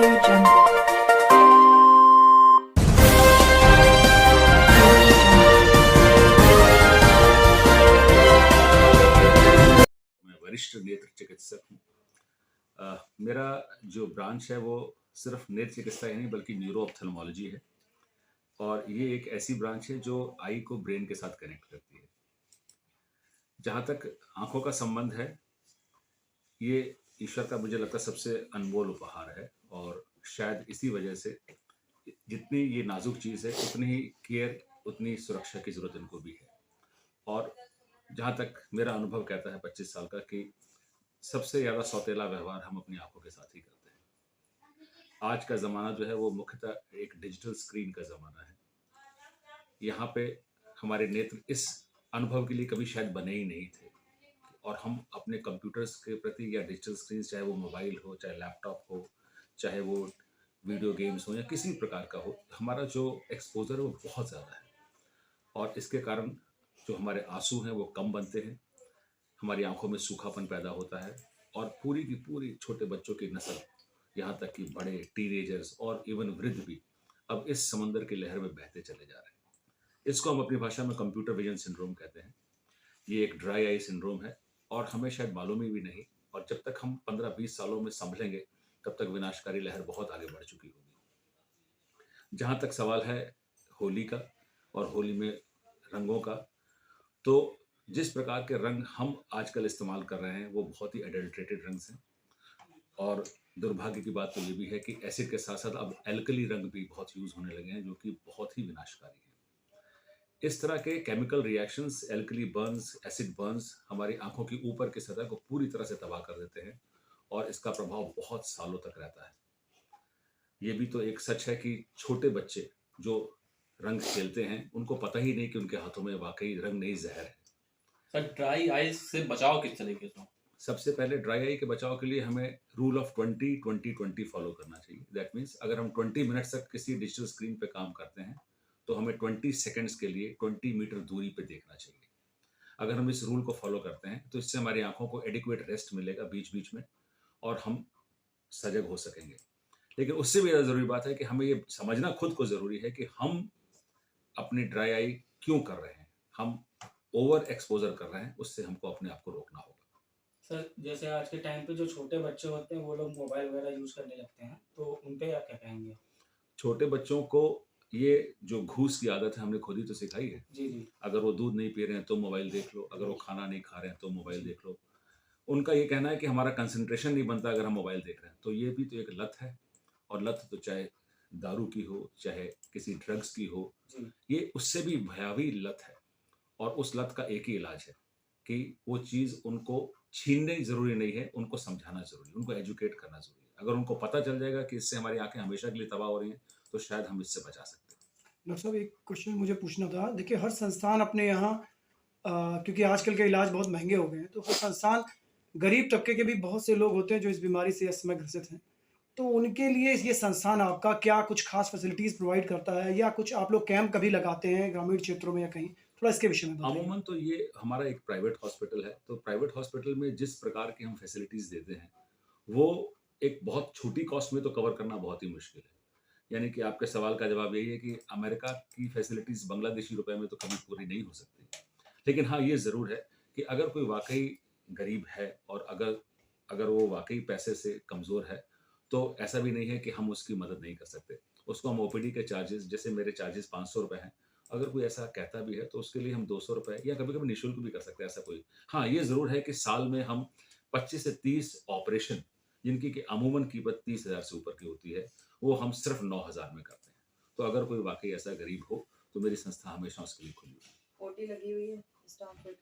Jungle. मैं वरिष्ठ नेत्र चिकित्सक हूँ। मेरा जो ब्रांच है वो सिर्फ नेत्र चिकित्सा ही नहीं बल्कि न्यूरो ऑप्थेल्मोलॉजी है और ये एक ऐसी ब्रांच है जो आई को ब्रेन के साथ कनेक्ट करती है। जहाँ तक आंखों का संबंध है, ये ईश्वर का मुझे लगता है सबसे अनमोल उपहार है और शायद इसी वजह से जितनी ये नाजुक चीज़ है उतनी ही केयर, उतनी सुरक्षा की ज़रूरत इनको भी है। और जहाँ तक मेरा अनुभव कहता है 25 साल का कि सबसे ज़्यादा सौतेला व्यवहार हम अपनी आंखों के साथ ही करते हैं। आज का ज़माना जो है वो मुख्यतः एक डिजिटल स्क्रीन का ज़माना है। यहाँ पे हमारे नेत्र इस अनुभव के लिए कभी शायद बने ही नहीं थे और हम अपने कंप्यूटर्स के प्रति या डिजिटल स्क्रीन, चाहे वो मोबाइल हो, चाहे लैपटॉप हो, चाहे वो वीडियो गेम्स हो या किसी भी प्रकार का हो, हमारा जो एक्सपोजर है वो बहुत ज़्यादा है और इसके कारण जो हमारे आंसू हैं वो कम बनते हैं, हमारी आंखों में सूखापन पैदा होता है और पूरी की पूरी छोटे बच्चों की नस्ल, यहाँ तक कि बड़े टीनेजर्स और इवन वृद्ध भी अब इस समंदर की लहर में बहते चले जा रहे हैं। इसको हम अपनी भाषा में कंप्यूटर विजन सिंड्रोम कहते हैं। ये एक ड्राई आई सिंड्रोम है और हमें शायद मालूम ही भी नहीं, और जब तक हम 15-20 सालों में संभलेंगे तब तक विनाशकारी लहर बहुत आगे बढ़ चुकी होगी। जहाँ तक सवाल है होली का और होली में रंगों का, तो जिस प्रकार के रंग हम आजकल इस्तेमाल कर रहे हैं वो बहुत ही एडल्ट्रेटेड रंग हैं और दुर्भाग्य की बात तो ये भी है कि एसिड के साथ साथ अब एल्कली रंग भी बहुत यूज होने लगे हैं जो कि बहुत ही विनाशकारी है। इस तरह के chemical reactions, alkali Burns, acid Burns हमारी आंखों की ऊपर की सतह को पूरी तरह से तबाह कर देते हैं और इसका प्रभाव बहुत सालों तक रहता है। ये भी तो एक सच है कि छोटे बच्चे जो रंग खेलते हैं उनको पता ही नहीं कि उनके हाथों में वाकई रंग नहीं, जहर है। सर, ड्राई आइज से बचाव किस तरीके से? सबसे पहले ड्राई आई के बचाव के लिए हमें रूल ऑफ 20-20-20 फॉलो करना चाहिए। दैट मीन्स अगर हम 20 मिनट्स तक किसी डिजिटल स्क्रीन पे काम करते हैं तो हमें 20 सेकंड्स के लिए 20 मीटर दूरी पे देखना चाहिए। अगर हम इस रूल को फॉलो करते हैं तो इससे हमारी आंखों को एडिक्वेट रेस्ट मिलेगा बीच बीच में और हम सजग हो सकेंगे। लेकिन उससे भी ज़्यादा ज़रूरी बात है कि हमें ये समझना खुद को ज़रूरी है कि हम अपनी ड्राई आई क्यों कर रहे हैं, हम ओवर एक्सपोजर कर रहे हैं, उससे हमको अपने आप को रोकना होगा। सर, जैसे आज के टाइम पे जो छोटे बच्चे होते हैं वो लोग मोबाइल वगैरह यूज़ करने लगते हैं, तो उन पे आप क्या कहेंगे? छोटे बच्चों को ये जो घूस की आदत है हमने खुद ही तो सिखाई है। जी, जी। अगर वो दूध नहीं पी रहे हैं तो मोबाइल देख लो, अगर वो खाना नहीं खा रहे हैं तो मोबाइल देख लो। उनका ये कहना है कि हमारा कंसंट्रेशन नहीं बनता अगर हम मोबाइल देख रहे हैं, तो ये भी तो एक लत है और लत तो चाहे दारू की हो, चाहे किसी ड्रग्स की हो, जी। ये उससे भी भयावह लत है और उस लत का एक ही इलाज है कि वो चीज़ उनको छीननी ज़रूरी नहीं है, उनको समझाना ज़रूरी है, उनको एजुकेट करना ज़रूरी है। अगर उनको पता चल जाएगा कि इससे हमारी आँखें हमेशा के लिए तबाह हो रही हैं, तो शायद हम इससे बचा सकते हैं। डॉक्टर साहब, एक क्वेश्चन मुझे पूछना था। देखिए, हर संस्थान अपने यहाँ क्योंकि आजकल के इलाज बहुत महँगे हो गए हैं, तो हर संस्थान गरीब तबके के भी बहुत से लोग होते हैं जो इस बीमारी से इस समय ग्रसित हैं। तो उनके लिए ये संस्थान आपका क्या कुछ खास फैसिलिटीज़ प्रोवाइड करता है या कुछ आप लोग कैंप कभी लगाते हैं ग्रामीण क्षेत्रों में या कहीं? थोड़ा इसके विषय में बताइए। अमूमन तो ये हमारा एक प्राइवेट हॉस्पिटल है, तो प्राइवेट हॉस्पिटल में जिस प्रकार की हम फैसिलिटीज़ देते हैं, वो एक बहुत छोटी कॉस्ट में तो कवर करना बहुत ही मुश्किल है। यानी कि आपके सवाल का जवाब यही है कि अमेरिका की फैसिलिटीज़ बांग्लादेशी रुपए में तो कभी पूरी नहीं हो सकती। लेकिन हाँ, ये ज़रूर है कि अगर कोई वाक़ई गरीब है और अगर अगर वो वाक़ई पैसे से कमज़ोर है, तो ऐसा भी नहीं है कि हम उसकी मदद नहीं कर सकते। उसको हम ओपीडी के चार्जेज़, जैसे मेरे चार्जेज़ ₹500 हैं, अगर कोई ऐसा कहता भी है तो उसके लिए हम ₹200 या कभी-कभी निःशुल्क भी कर सकते हैं, ऐसा कोई। हाँ, ये ज़रूर है कि साल में हम 25 से 30 ऑपरेशन, जिनकी कि अमूमन कीमत 30,000 से ऊपर की होती है, वो हम सिर्फ़ 9,000 में करते हैं। तो अगर कोई वाक़ई ऐसा गरीब हो, तो मेरी संस्था हमेशा उसके लिए खुली है। ओटी लगी हुई है स्टाफ